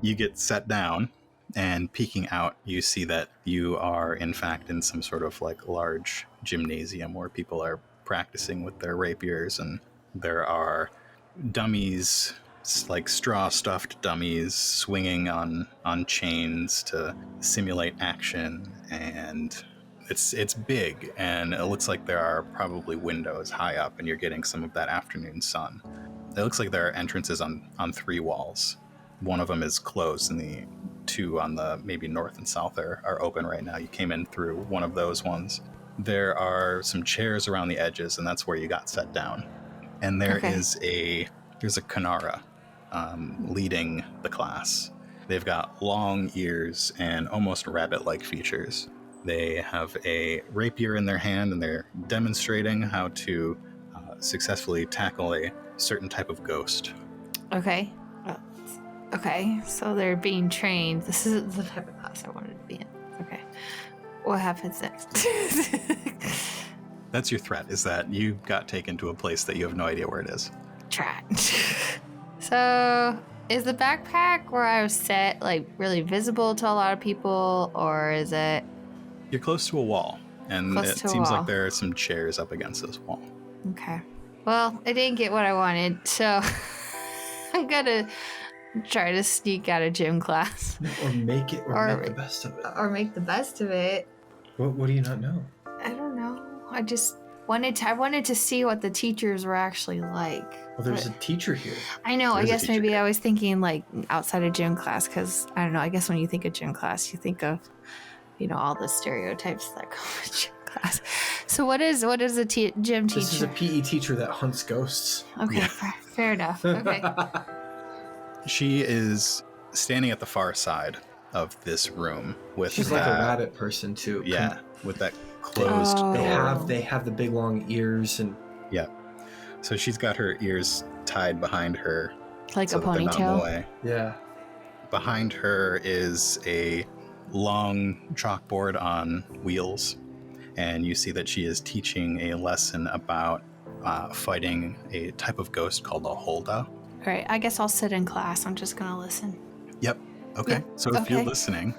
you get set down, and peeking out, you see that you are, in fact, in some sort of like large gymnasium where people are practicing with their rapiers, and there are dummies, like straw stuffed dummies, swinging on chains to simulate action, and it's big, and it looks like there are probably windows high up, and you're getting some of that afternoon sun. It looks like there are entrances on 3 walls. One of them is closed, and the 2 on the maybe north and south are open right now. You came in through one of those ones. There are some chairs around the edges, and that's where you got set down. And there's a Kanara leading the class. They've got long ears and almost rabbit-like features. They have a rapier in their hand, and they're demonstrating how to successfully tackle a certain type of ghost. Okay. Okay, so they're being trained. This is the type of class I wanted to be in. Okay. What happens next? That's your threat, is that you got taken to a place that you have no idea where it is. Try. So, is the backpack where I was set, like, really visible to a lot of people, or is it... You're close to a wall, and it seems like there are some chairs up against this wall. Okay. Well, I didn't get what I wanted, so I'm gonna try to sneak out of gym class. Or make the best of it. Or make the best of it. What do you not know? I don't know. I just wanted to see what the teachers were actually like. Well, there's a teacher here. I know. There's I guess maybe I was thinking like outside of gym class, because I don't know. I guess when you think of gym class, you think of, all the stereotypes that come with gym class. So what is a gym teacher? This is a PE teacher that hunts ghosts. Okay, yeah. Fair enough. Okay. She is standing at the far side of this room with She's like a rabbit person too. Yeah, with that closed door. They have the big long ears and yeah. So she's got her ears tied behind her, like so a ponytail. Yeah. Behind her is a long chalkboard on wheels, and you see that she is teaching a lesson about fighting a type of ghost called a holda. All right, I guess I'll sit in class. I'm just gonna listen. Yep. Okay. Yep. So if you're listening,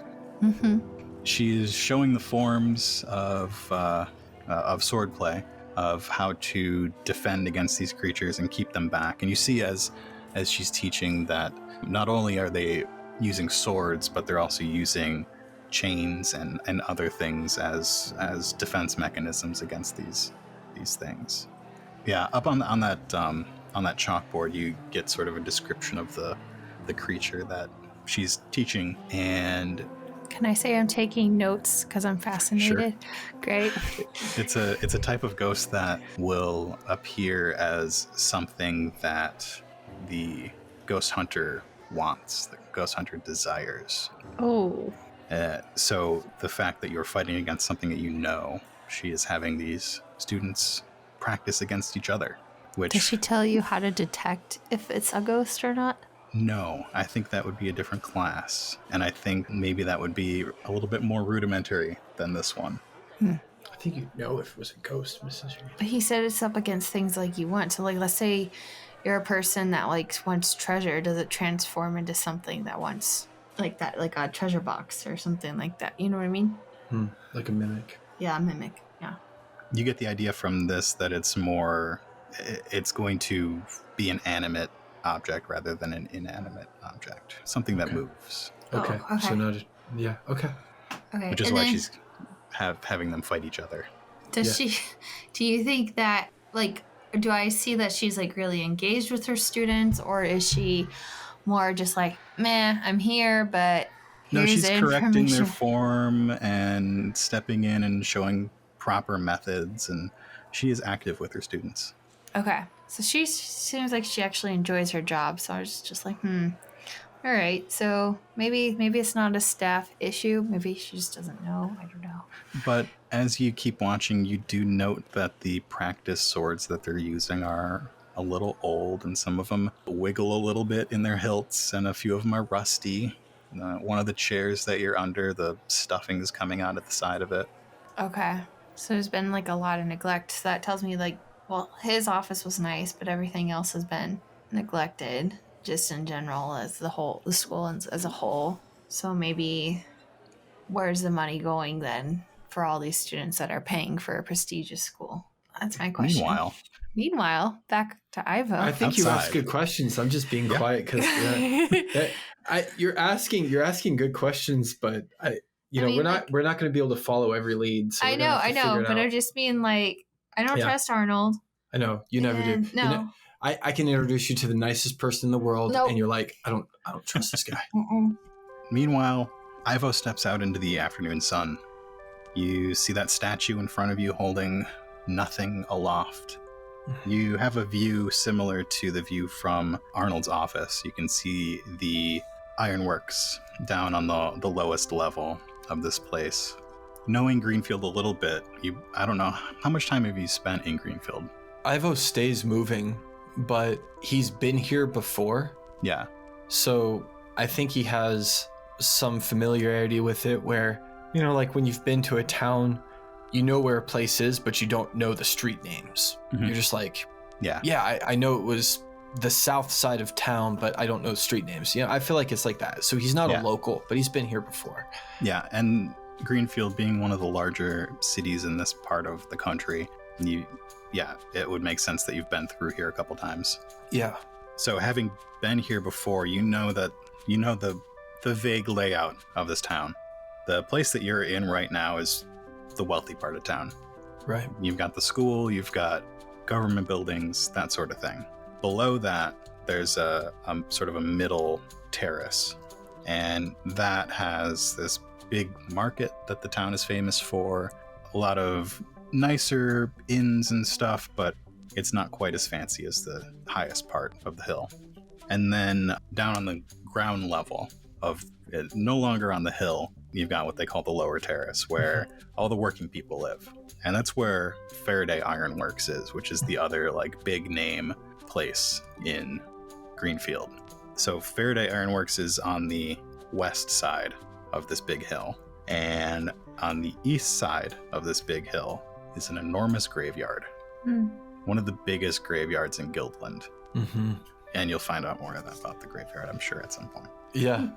she's showing the forms of swordplay, of how to defend against these creatures and keep them back. And you see as she's teaching that not only are they using swords, but they're also using chains and other things as defense mechanisms against these things. Yeah, up on that chalkboard, you get sort of a description of the creature that she's teaching. And can I say I'm taking notes because I'm fascinated? Sure. Great. It's a type of ghost that will appear as something that the ghost hunter wants, the ghost hunter desires. Oh. So the fact that you're fighting against something that she is having these students practice against each other. Does she tell you how to detect if it's a ghost or not? No, I think that would be a different class. And I think maybe that would be a little bit more rudimentary than this one. I think you'd know if it was a ghost, Mrs. Reed. But he said it's up against things like you want. So, like, let's say you're a person that, like, wants treasure. Does it transform into something that wants, like that, like a treasure box or something like that? You know what I mean? Like a mimic. Yeah, a mimic. Yeah. You get the idea from this that it's going to be an animate object rather than an inanimate object. Something that moves. Okay. Oh, okay. So not okay. Okay. Which is why she's having them fight each other. Do you think that, like, do I see that she's, like, really engaged with her students, or is she more just like, meh, I'm here, but no, here's she's the correcting their form and stepping in and showing proper methods, and she is active with her students. Okay. So she seems like she actually enjoys her job. So I was just like, all right. So maybe it's not a staff issue. Maybe she just doesn't know. I don't know. But as you keep watching, you do note that the practice swords that they're using are a little old, and some of them wiggle a little bit in their hilts, and a few of them are rusty. One of the chairs that you're under, the stuffing is coming out at the side of it. Okay. So there's been, like, a lot of neglect. So that tells me, like, well, his office was nice, but everything else has been neglected. just in general as the school as a whole. So maybe where's the money going then for all these students that are paying for a prestigious school? That's my question. Meanwhile, back to Ivo. I think Outside. you asked good questions. I'm just being quiet because you're asking good questions, but we're not going to be able to follow every lead. So I know, but I just mean like I don't trust Arnold. I know you never do. No, I can introduce you to the nicest person in the world, and you're like, I don't trust this guy. Meanwhile, Ivo steps out into the afternoon sun. You see that statue in front of you holding nothing aloft. You have a view similar to the view from Arnold's office. You can see the ironworks down on the lowest level of this place. Knowing Greenfield a little bit, I don't know, how much time have you spent in Greenfield? Ivo stays moving, but he's been here before. Yeah. So I think he has some familiarity with it where, like when you've been to a town, you know where a place is, but you don't know the street names. Mm-hmm. You're just like, I know it was the south side of town, but I don't know the street names. I feel like it's like that. So he's not a local, but he's been here before. Yeah, and Greenfield being one of the larger cities in this part of the country, it would make sense that you've been through here a couple times. Yeah. So having been here before, you know the vague layout of this town. The place that you're in right now is the wealthy part of town. Right. You've got the school, you've got government buildings, that sort of thing. Below that, there's a sort of a middle terrace, and that has this big market that the town is famous for. A lot of nicer inns and stuff, but it's not quite as fancy as the highest part of the hill. And then down on the ground level of it, no longer on the hill, you've got what they call the lower terrace, where all the working people live. And that's where Faraday Ironworks is, which is the other big name place in Greenfield. So Faraday Ironworks is on the west side of this big hill. And on the east side of this big hill is an enormous graveyard. One of the biggest graveyards in Guildland. Mm-hmm. And you'll find out more about the graveyard, I'm sure, at some point. Yeah.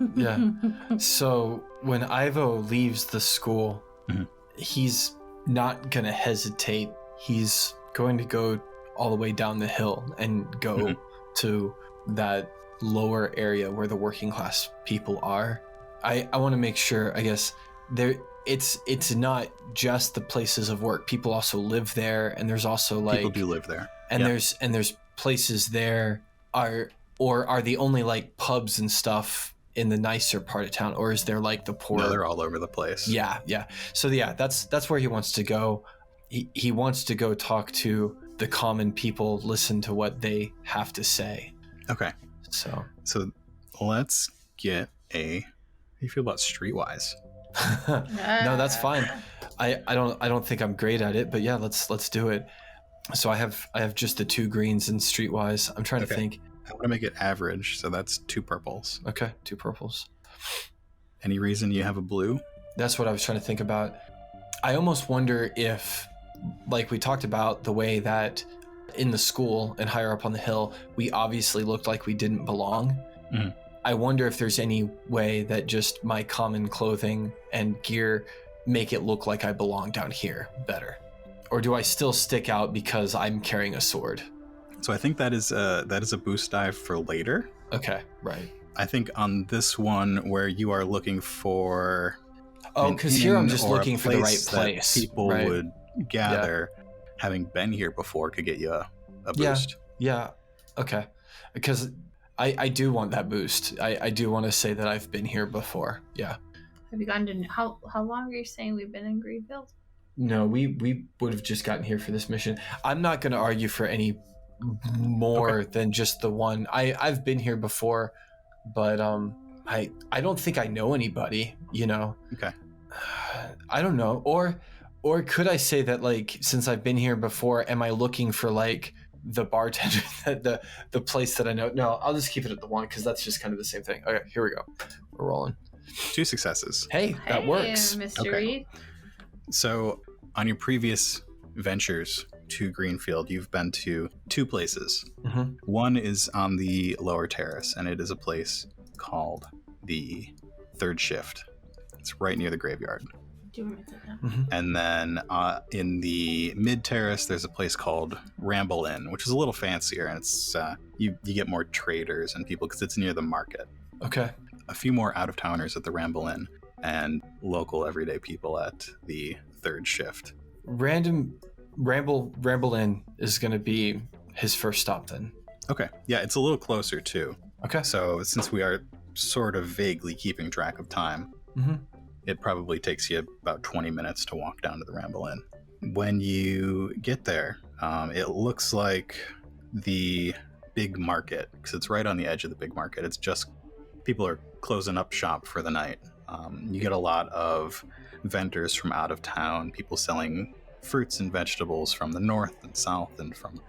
So when Ivo leaves the school, he's not going to hesitate. He's going to go all the way down the hill and go to that lower area where the working class people are. I want to make sure, I guess, it's not just the places of work. People also live there, and there's also people do live there. And there's places there are the only pubs and stuff in the nicer part of town, or is there the poor? No, they're all over the place. Yeah. So that's where he wants to go. He wants to go talk to the common people, listen to what they have to say. Okay. So let's get how do you feel about Streetwise? No, that's fine. I don't think I'm great at it, but yeah, let's do it. So I have just the 2 greens in Streetwise. I'm trying to think. I want to make it average, so that's 2 purples. Okay, 2 purples. Any reason you have a blue? That's what I was trying to think about. I almost wonder if, we talked about the way that in the school and higher up on the hill, we obviously looked like we didn't belong. Mm-hmm. I wonder if there's any way that just my common clothing and gear make it look like I belong down here better. Or do I still stick out because I'm carrying a sword? So I think that is a boost die for later. Okay, right. I think on this one where you are looking for... Oh, because here I'm just looking for the right place. People would gather, having been here before, could get you a boost. Yeah, okay. Because I do want that boost. I do want to say that I've been here before. Yeah. Have you gotten to... How long are you saying we've been in Greenfield? No, we would have just gotten here for this mission. I'm not going to argue for any more than just the one. I've been here before, but I don't think I know anybody, Okay. I don't know. Or could I say that since I've been here before, am I looking for the bartender, the place that I know? No, I'll just keep it at the 1 because that's just kind of the same thing. Okay, here we go. We're rolling. 2 successes. Hey, that works. Mr. Reed. So on your previous ventures to Greenfield, you've been to 2 places. Mm-hmm. One is on the lower terrace, and it is a place called the Third Shift. It's right near the graveyard. Do you want me to take that? Mm-hmm. And then in the mid terrace, there's a place called Ramble Inn, which is a little fancier, and it's you get more traders and people because it's near the market. Okay. A few more out of towners at the Ramble Inn, and local everyday people at the Third Shift. Ramble Inn is going to be his first stop then. Okay, yeah, it's a little closer too. Okay. So since we are sort of vaguely keeping track of time. Mm-hmm. It probably takes you about 20 minutes to walk down to the Ramble Inn. When you get there, it looks like the big market, because it's right on the edge of the big market. It's just people are closing up shop for the night. You get a lot of vendors from out of town, people selling fruits and vegetables from the north and south and from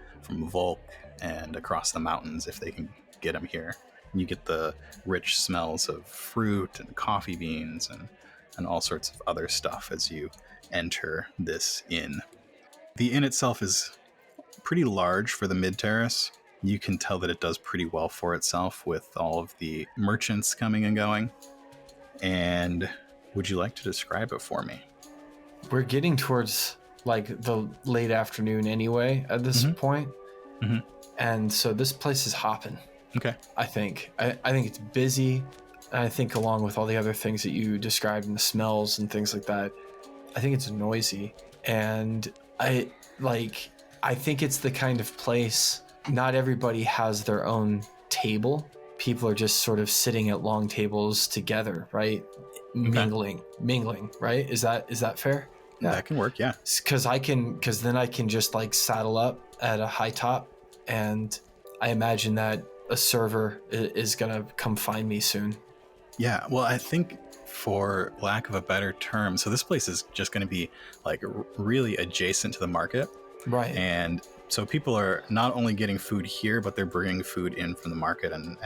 Volk and across the mountains if they can get them here. You get the rich smells of fruit and coffee beans and all sorts of other stuff as you enter this inn. The inn itself is pretty large for the mid-terrace. You can tell that it does pretty well for itself with all of the merchants coming and going. And would you like to describe it for me? We're getting towards like the late afternoon anyway at this point. Mm-hmm. And so this place is hopping. Okay. I think it's busy. I think along with all the other things that you described and the smells and things like that, I think it's noisy. And I think it's the kind of place, not everybody has their own table. People are just sort of sitting at long tables together, right? Okay. Mingling, right? Is that fair? Yeah. That can work, yeah. Because then I can just like saddle up at a high top, and I imagine that a server is gonna come find me soon. Yeah, well, I think for lack of a better term, so this place is just going to be like really adjacent to the market. Right. And so people are not only getting food here, but they're bringing food in from the market and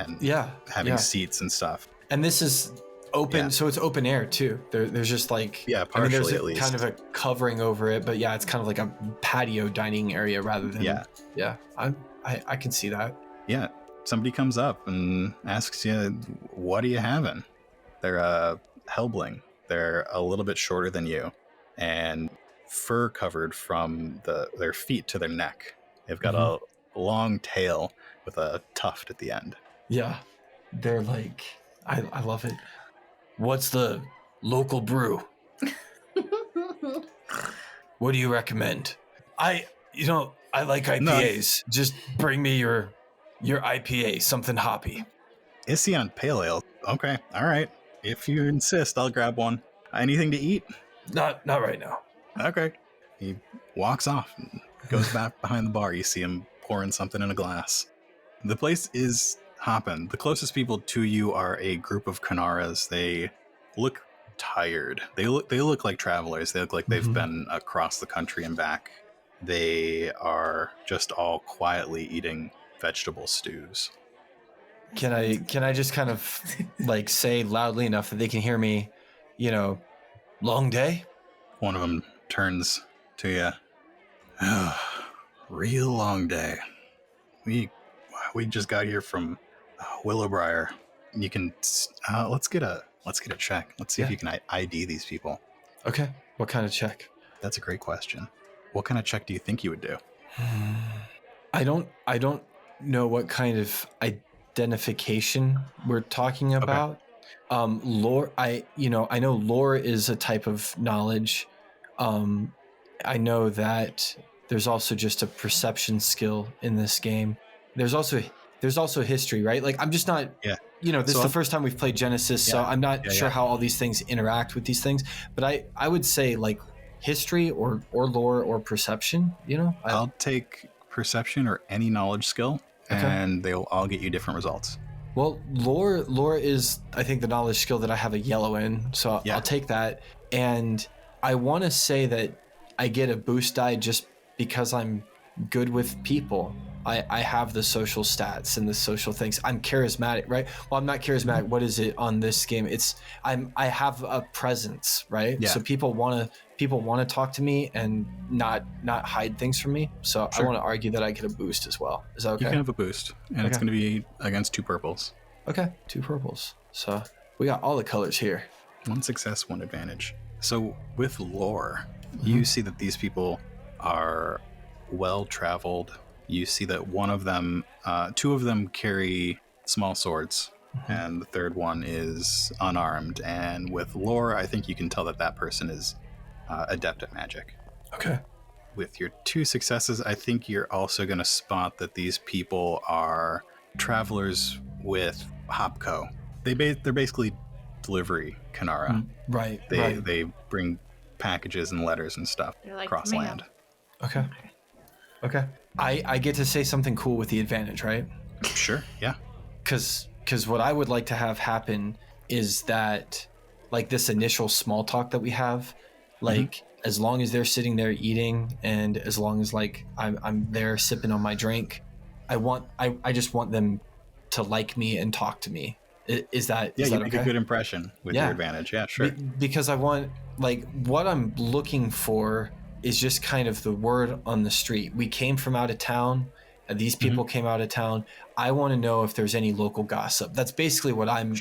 having seats and stuff. And this is open, so it's open air too. There's just like, partially there's at least. Kind of a covering over it, but yeah, it's kind of like a patio dining area rather than. Yeah. I can see that. Yeah. Somebody comes up and asks you, what are you having? They're a Helbling. They're a little bit shorter than you and fur covered from their feet to their neck. They've got a long tail with a tuft at the end. Yeah. They're like, I love it. What's the local brew? What do you recommend? I like IPAs. No. Just bring me your IPA, something hoppy. Ission Pale Ale. Okay, all right. If you insist, I'll grab one. Anything to eat? Not right now. Okay. He walks off and goes back behind the bar. You see him pouring something in a glass. The place is hopping. The closest people to you are a group of Kanaras. They look tired. They look like travelers. They look like they've been across the country and back. They are just all quietly eating vegetable stews. Can I just kind of like say loudly enough that they can hear me, long day? One of them turns to you. Oh, real long day. We just got here from Willowbriar. You can let's get a check. Let's see if you can ID these people. Okay. What kind of check? That's a great question. What kind of check do you think you would do? I don't know what kind of identification we're talking about. Okay. Lore, I know lore is a type of knowledge. I know that there's also just a perception skill in this game. There's also history, right? Like I'm just not this is the first time we've played Genesys, so I'm not sure how all these things interact with these things, but I would say like history or lore or perception, I'll take perception or any knowledge skill, and they'll all get you different results. Well, lore is, I think, the knowledge skill that I have a yellow in, so I'll take that. And I want to say that I get a boost die just because I'm good with people. I have the social stats and the social things. I'm charismatic, right? Well, I'm not charismatic. What is it on this game? I have a presence, right? Yeah. So people want to talk to me and not hide things from me. So Sure. I want to argue that I get a boost as well. Is that okay? You can have a boost, and it's going to be against 2 purples. Okay, 2 purples. So we got all the colors here. 1 success, 1 advantage. So with lore, you see that these people are well-traveled. You see that one of them, 2 of them carry small swords, and the third one is unarmed. And with lore, I think you can tell that person is adept at magic. Okay. With your 2 successes, I think you're also going to spot that these people are travelers with Hopco. They're basically delivery Kanara. Right. They bring packages and letters and stuff like across mail. land. Okay. I get to say something cool with the advantage, right? Sure, yeah. Because what I would like to have happen is that, like, this initial small talk that we have, like, as long as they're sitting there eating and as long as, like, I'm there sipping on my drink, I just want them to like me and talk to me. Is that you that make okay? a good impression with your advantage. Yeah, sure. Because I want, like, what I'm looking for is just kind of the word on the street. We came from out of town. These people came out of town. I want to know if there's any local gossip. That's basically what I'm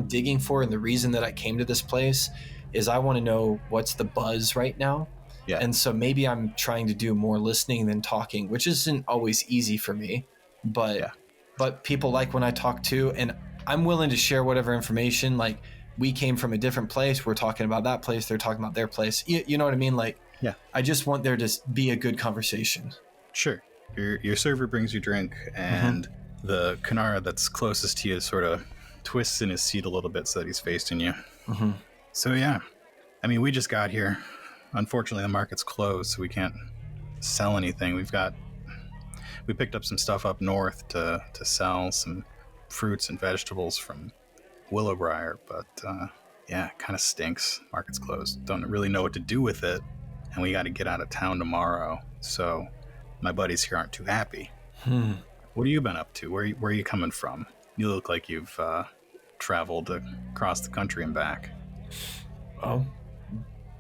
digging for, and the reason that I came to this place is I want to know what's the buzz right now. Yeah. And so maybe I'm trying to do more listening than talking, which isn't always easy for me. But people like when I talk too, and I'm willing to share whatever information. Like, we came from a different place. We're talking about that place. They're talking about their place. You know what I mean? Like, yeah. I just want there to be a good conversation. Sure. Your server brings you drink, and the Kanara that's closest to you sort of twists in his seat a little bit so that he's facing you. So yeah, I mean, we just got here. Unfortunately, the market's closed, so we can't sell anything. We picked up some stuff up north to sell, some fruits and vegetables from Willowbriar, but yeah, it kind of stinks. Market's closed. Don't really know what to do with it, and we got to get out of town tomorrow. So my buddies here aren't too happy. What have you been up to? Where are you coming from? You look like you've traveled across the country and back. Well,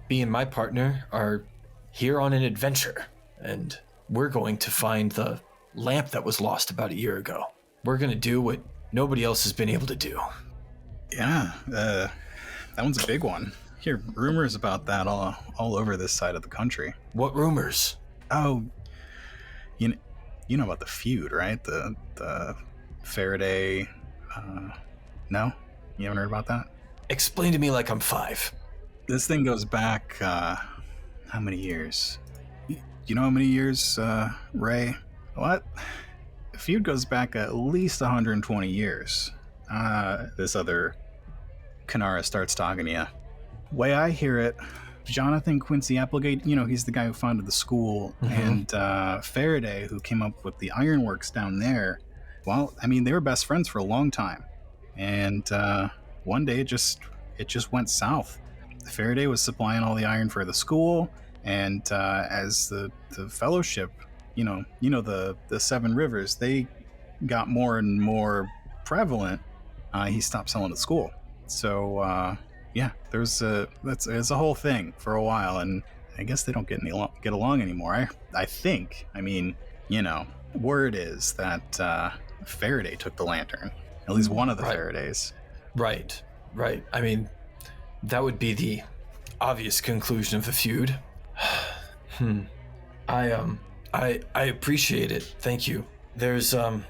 me and my partner are here on an adventure, and we're going to find the lamp that was lost about a year ago. We're going to do what nobody else has been able to do. Yeah, that one's a big one. Hear rumors about that all over this side of the country. What rumors? Oh, you know about the feud, right? The Faraday. No, you haven't heard about that? Explain to me like I'm 5. This thing goes back how many years? You know how many years, Ray? What? The feud goes back at least 120 years. This other Kanara starts talking to you. Way I hear it, Jonathan Quincy Applegate, he's the guy who founded the school, and Faraday, who came up with the ironworks down there. Well, I mean, they were best friends for a long time, and one day it just went south. Faraday was supplying all the iron for the school, and as the fellowship, the 7 rivers, they got more and more prevalent, he stopped selling to school. So yeah, there's a whole thing for a while, and I guess they don't get along anymore. I think. I mean, word is that Faraday took the lantern, at least one of the Faradays. Right. I mean, that would be the obvious conclusion of the feud. I appreciate it. Thank you. There's I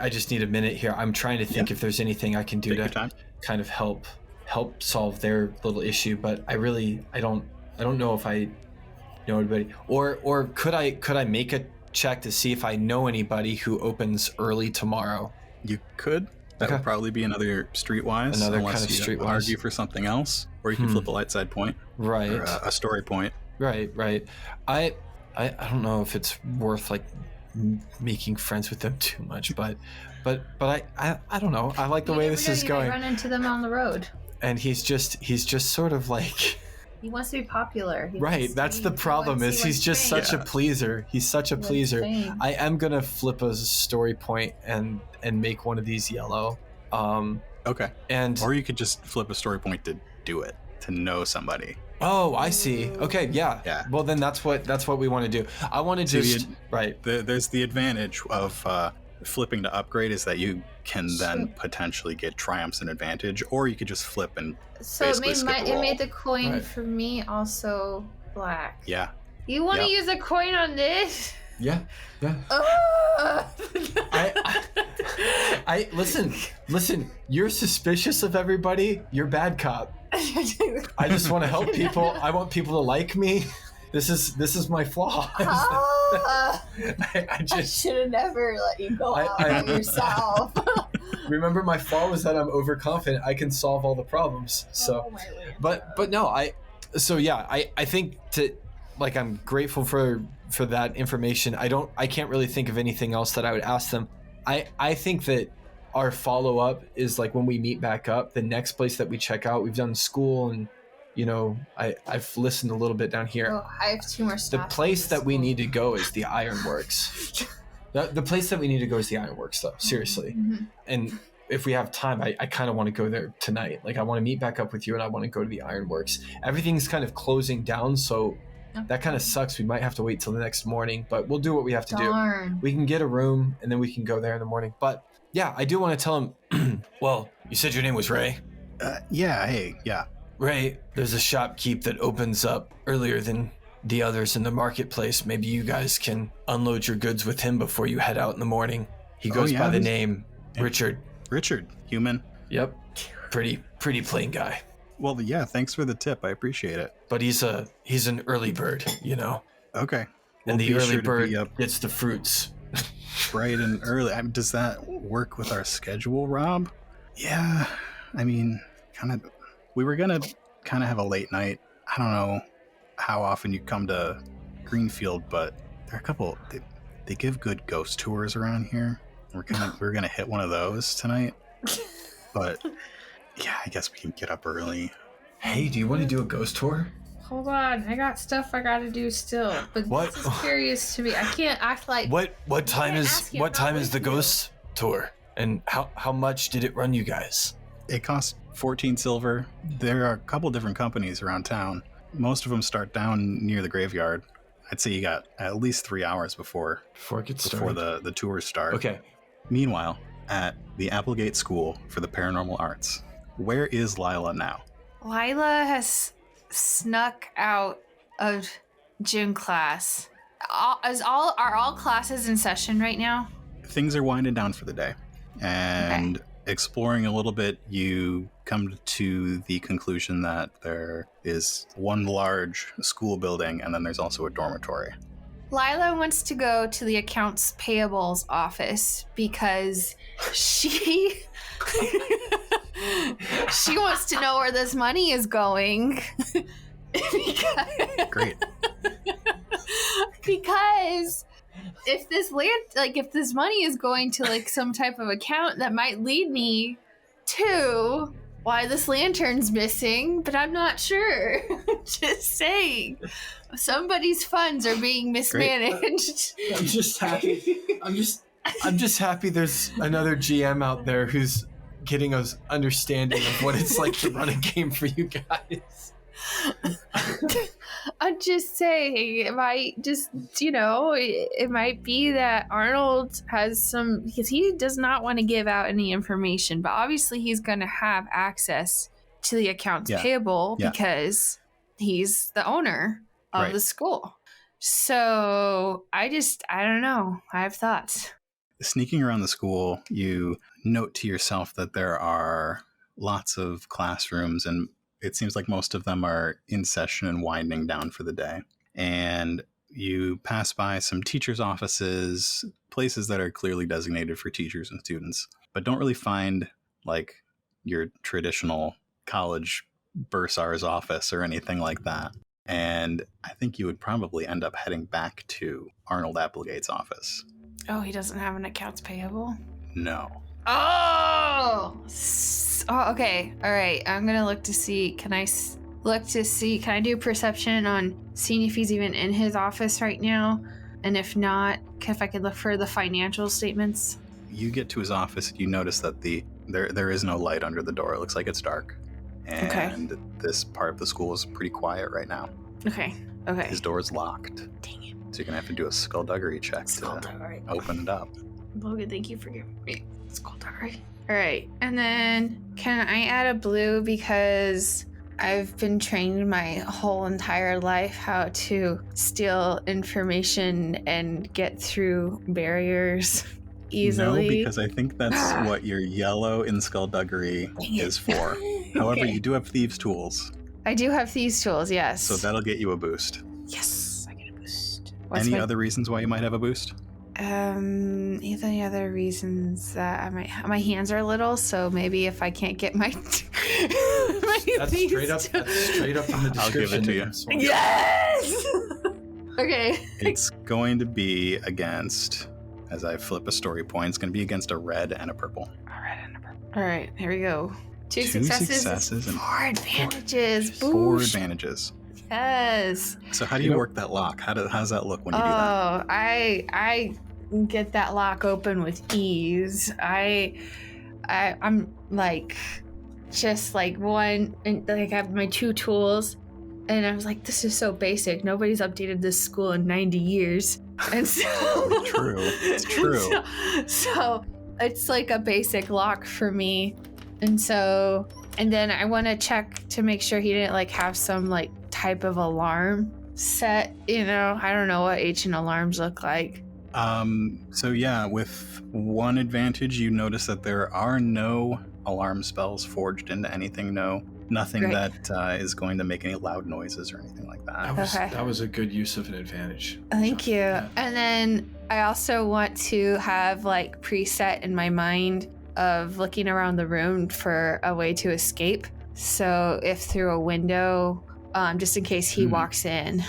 just need a minute here. I'm trying to think if there's anything I can do to kind of help solve their little issue, but I don't know if I know anybody, or could I make a check to see if I know anybody who opens early tomorrow? You could. That would probably be another streetwise. Another unless kind of you streetwise. Argue for something else, or you can flip a light side point, right? Or a story point, right. I don't know if it's worth like making friends with them too much, but I don't know. I like the way this is going. Run into them on the road. And he's just sort of like He wants to be popular. Right, that's the problem, is he's just such a pleaser. He's such a pleaser. I am gonna flip a story point and make one of these yellow. Okay. And or you could just flip a story point to do it, to know somebody. Oh, I see. Okay, yeah. Well, then that's what we want to do. I want to just right. There's the advantage of flipping to upgrade is that you can then potentially get triumphs and advantage, or you could just flip and it made the coin for me also black. Yeah. You want to use a coin on this? Yeah. I listen. You're suspicious of everybody. You're bad cop. I just want to help people. I want people to like me. This is my flaw. I should have never let you go out by yourself. Remember, my flaw was that I'm overconfident. I can solve all the problems. So, but no, I think I'm grateful for that information. I can't really think of anything else that I would ask them. I think that our follow-up is like when we meet back up, the next place that we check out, we've done school and, I've listened a little bit down here. Oh, I have 2 more stops. The place that we need to go is the Ironworks. The place that we need to go is the Ironworks, though, seriously. Mm-hmm. And if we have time, I kind of want to go there tonight. Like, I want to meet back up with you and I want to go to the Ironworks. Everything's kind of closing down, so that kind of sucks. We might have to wait till the next morning, but we'll do what we have to do. We can get a room and then we can go there in the morning. But yeah, I do want to tell him, well, you said your name was Ray? Yeah. Ray, there's a shopkeep that opens up earlier than the others in the marketplace. Maybe you guys can unload your goods with him before you head out in the morning. He goes by the name Richard. Richard, human. Yep. Pretty plain guy. Well, yeah, thanks for the tip. I appreciate it. But he's an early bird, Okay. And the early bird gets the fruits. Bright and early. Does that work with our schedule, Rob? Yeah. I mean, we were going to kind of have a late night. I don't know how often you come to Greenfield, but there are a couple, they give good ghost tours around here. We're going to hit one of those tonight. But yeah, I guess we can get up early. Hey, do you want to do a ghost tour? Hold on, I got stuff I gotta do still. But what? This is curious to me. I can't act like. What time is the ghost tour? And how much did it run you guys? It cost 14 silver. There are a couple different companies around town. Most of them start down near the graveyard. I'd say you got at least 3 hours before it gets started. Before the tours start. Okay. Meanwhile, at the Applegate School for the Paranormal Arts, where is Lila now? Lila has snuck out of gym class. Are all classes in session right now? Things are winding down for the day. And exploring a little bit, you come to the conclusion that there is one large school building and then there's also a dormitory. Lila wants to go to the accounts payables office because she wants to know where this money is going. Great. Because if this money is going to some type of account, that might lead me to why this lantern's missing, but I'm not sure. Just saying. Somebody's funds are being mismanaged. Great. I'm just happy. I'm just happy there's another GM out there who's getting us understanding of what it's like to run a game for you guys. I'm just saying, it might it might be that Arnold has because he does not want to give out any information, but obviously he's going to have access to the accounts payable because he's the owner of the school. So I don't know. I have thoughts. Sneaking around the school, you note to yourself that there are lots of classrooms, and it seems like most of them are in session and winding down for the day. And you pass by some teachers' offices, places that are clearly designated for teachers and students, but don't really find your traditional college bursar's office or anything like that. And I think you would probably end up heading back to Arnold Applegate's office. Oh, he doesn't have an accounts payable? No. Oh, okay. All right. I'm going to look to see, can I look to see, can I do perception on seeing if he's even in his office right now? And if not, if I could look for the financial statements? You get to his office, you notice that there is no light under the door. It looks like it's dark. And this part of the school is pretty quiet right now. Okay. His door's locked. Dang it. So you're going to have to do a skullduggery check to open it up. Logan, thank you for giving me skullduggery. All right. And then can I add a blue because I've been trained my whole entire life how to steal information and get through barriers easily? No, because I think that's what your yellow in skullduggery is for. However, you do have thieves' tools. I do have thieves' tools, yes. So that'll get you a boost. Yes, I get a boost. Any other reasons why you might have a boost? Any other reasons that my hands are little, so maybe if I can't get my that's straight up in the description. I'll give it to you. Yes. Okay. It's going to be against, as I flip a story point, it's going to be against a red and a purple. All right, here we go. Two successes and 4 advantages. Boosh. 4 advantages. Yes. So how do you work that lock? How does that look when you do that? Oh, I get that lock open with ease. I'm like just like one, and like I have my 2 tools, and I was like, this is so basic. Nobody's updated this school in 90 years, and so it's true. So it's like a basic lock for me, and then I want to check to make sure he didn't like have some like type of alarm set. I don't know what ancient alarms look like. So yeah, with 1 advantage, you notice that there are no alarm spells forged into anything. Nothing Great. That is going to make any loud noises or anything like that. That was a good use of an advantage. Thank you. Yeah. And then I also want to have like preset in my mind of looking around the room for a way to escape. So if through a window, just in case he walks in.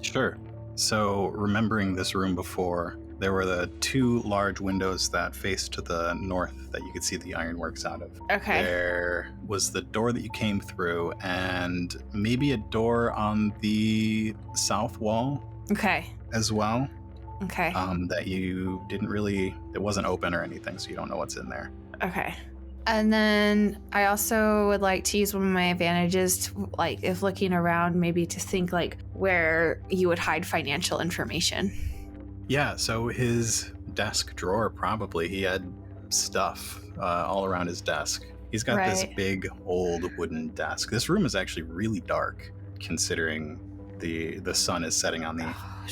Sure. So remembering this room before, there were the 2 large windows that faced to the north that you could see the ironworks out of. Okay. There was the door that you came through, and maybe a door on the south wall. Okay. As well. Okay. That you didn't really, it wasn't open or anything, so you don't know what's in there. Okay. And then I also would like to use one of my advantages to, like, if looking around, maybe to think like where you would hide financial information. Yeah, so his desk drawer, probably. He had stuff all around his desk. He's got this big old wooden desk. This room is actually really dark, considering the sun is setting on the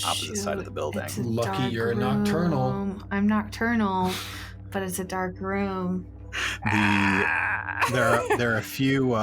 opposite side of the building. Lucky you're nocturnal. I'm nocturnal, but it's a dark room. There are a few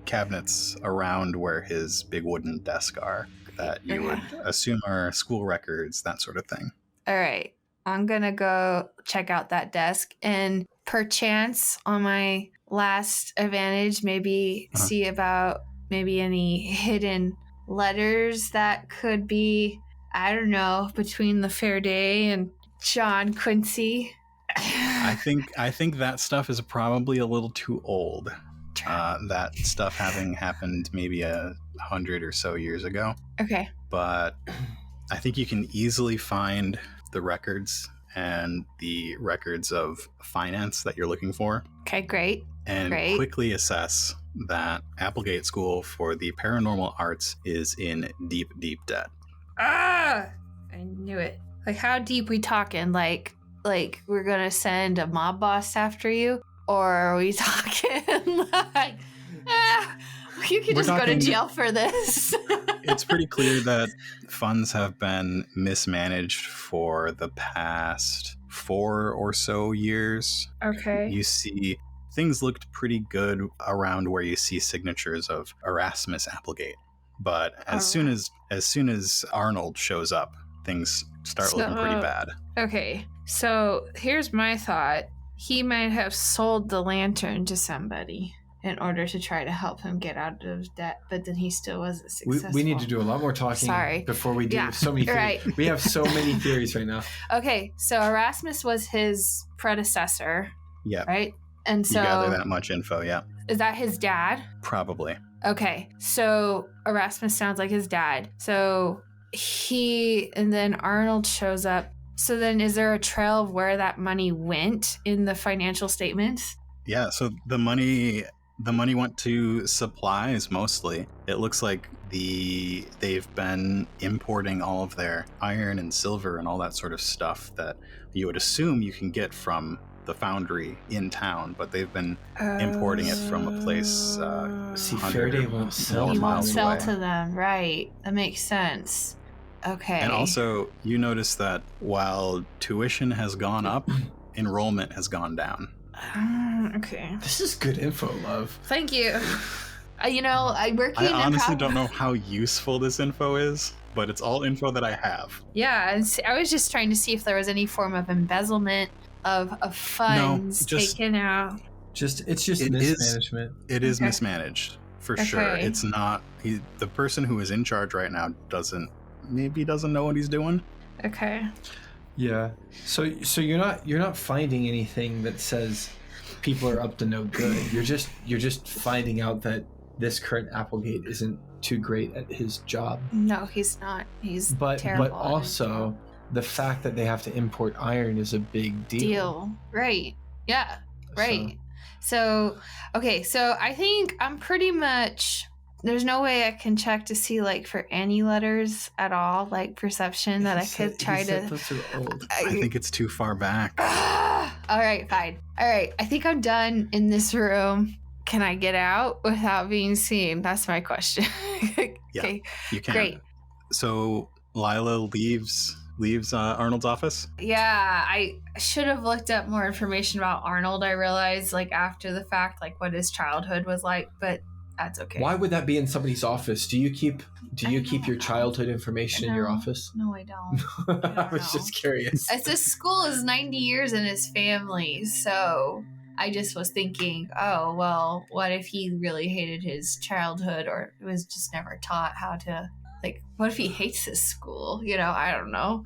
cabinets around where his big wooden desk are that you would assume are school records, that sort of thing. All right. I'm going to go check out that desk and perchance on my last advantage, maybe see about maybe any hidden letters that could be, I don't know, between the Fair Day and John Quincy. I think that stuff is probably a little too old. That stuff having happened maybe 100 or so years ago. Okay. But I think you can easily find the records and the records of finance that you're looking for. Okay, great. And quickly assess that Applegate School for the Paranormal Arts is in deep, deep debt. I knew it. Like, how deep we talking? Like we're gonna send a mob boss after you? Or are we talking like, you could just go to jail for this? It's pretty clear that funds have been mismanaged for the past 4 or so yeas. Okay. You see things looked pretty good around where you see signatures of Erasmus Applegate. But as soon as Arnold shows up, things start looking pretty bad. Okay. So here's my thought. He might have sold the lantern to somebody in order to try to help him get out of debt, but then he still wasn't successful. We need to do a lot more talking before we do so many theories. Right. We have so many theories right now. Okay, so Erasmus was his predecessor. Yeah. Right? And so you gather that much info, yeah. Is that his dad? Probably. Okay, so Erasmus sounds like his dad. So and then Arnold shows up. So then is there a trail of where that money went in the financial statements? Yeah, so the money went to supplies mostly. It looks like they've been importing all of their iron and silver and all that sort of stuff that you would assume you can get from the foundry in town, but they've been importing it from a place Faraday won't sell. He won't sell to them, right? That makes sense. Okay. And also, you notice that while tuition has gone up, enrollment has gone down. Okay. This is good info, love. Thank you. I honestly don't know how useful this info is, but it's all info that I have. Yeah, I was just trying to see if there was any form of embezzlement of funds taken out. It's just mismanagement. It is mismanaged, for sure. It's not... the person who is in charge right now doesn't know what he's doing. Okay. Yeah. So you're not finding anything that says people are up to no good. You're just finding out that this current Applegate isn't too great at his job. No, he's not. He's terrible. But also the fact that they have to import iron is a big deal. Right. Yeah. Right. So I think I'm pretty much... There's no way I can check to see, like, for any letters at all, like perception, that I could try to... Those are old. I think it's too far back. All right, fine. All right, I think I'm done in this room. Can I get out without being seen? That's my question. Okay. Yeah, you can. Great. So Lila leaves Arnold's office? Yeah, I should have looked up more information about Arnold. I realized, like, after the fact, like, what his childhood was like, but... That's okay. Why would that be in somebody's office? Do you keep your childhood information in your office? No, I don't. I was just curious. This school is 90 years in his family, so I just was thinking, oh, well, what if he really hated his childhood or was just never taught how to, like, what if he hates his school? I don't know.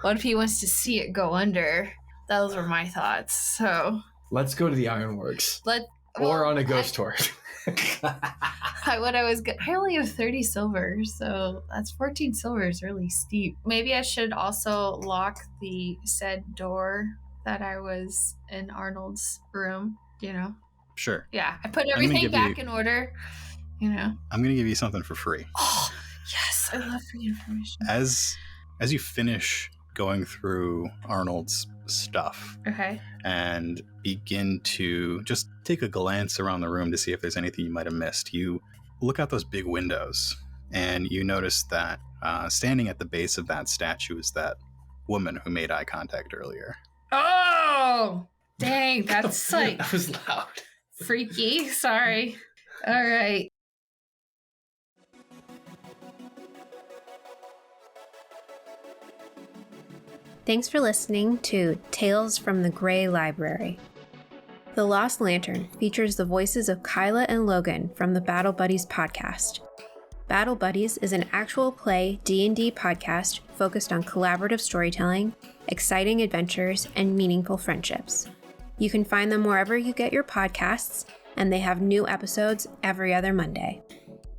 What if he wants to see it go under? Those were my thoughts. So let's go to the ironworks. Or on a ghost tour. I only have 30 silver, so that's 14 silver is really steep. Maybe I should also lock the said door that I was in Arnold's room, Sure. Yeah, I put everything back in order, I'm going to give you something for free. Oh, yes, I love free information. As you finish going through Arnold's stuff, okay, and begin to just take a glance around the room to see if there's anything you might have missed, you look out those big windows and you notice that standing at the base of that statue is that woman who made eye contact earlier. Oh, dang, that's like... That was loud. Freaky, sorry. All right. Thanks for listening to Tales from the Gray Library. The Lost Lantern features the voices of Kayla and Logan from the Battle Buddies podcast. Battle Buddies is an actual play D&D podcast focused on collaborative storytelling, exciting adventures, and meaningful friendships. You can find them wherever you get your podcasts, and they have new episodes every other Monday.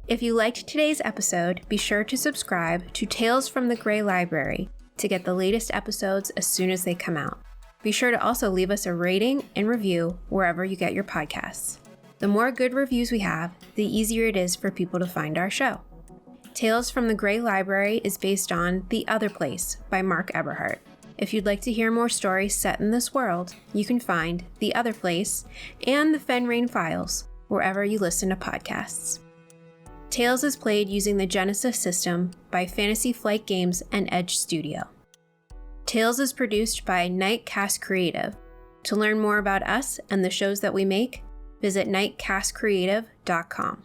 If you liked today's episode, be sure to subscribe to Tales from the Gray Library to get the latest episodes as soon as they come out. Be sure to also leave us a rating and review wherever you get your podcasts. The more good reviews we have, the easier it is for people to find our show. Tales from the Gray Library is based on The Otherplace by Mark Eberhardt. If you'd like to hear more stories set in this world, you can find The Otherplace and the Fenrayne Files wherever you listen to podcasts. Tales is played using the Genesys system by Fantasy Flight Games and Edge Studio. Tales is produced by Nightcast Creative. To learn more about us and the shows that we make, visit nightcastcreative.com.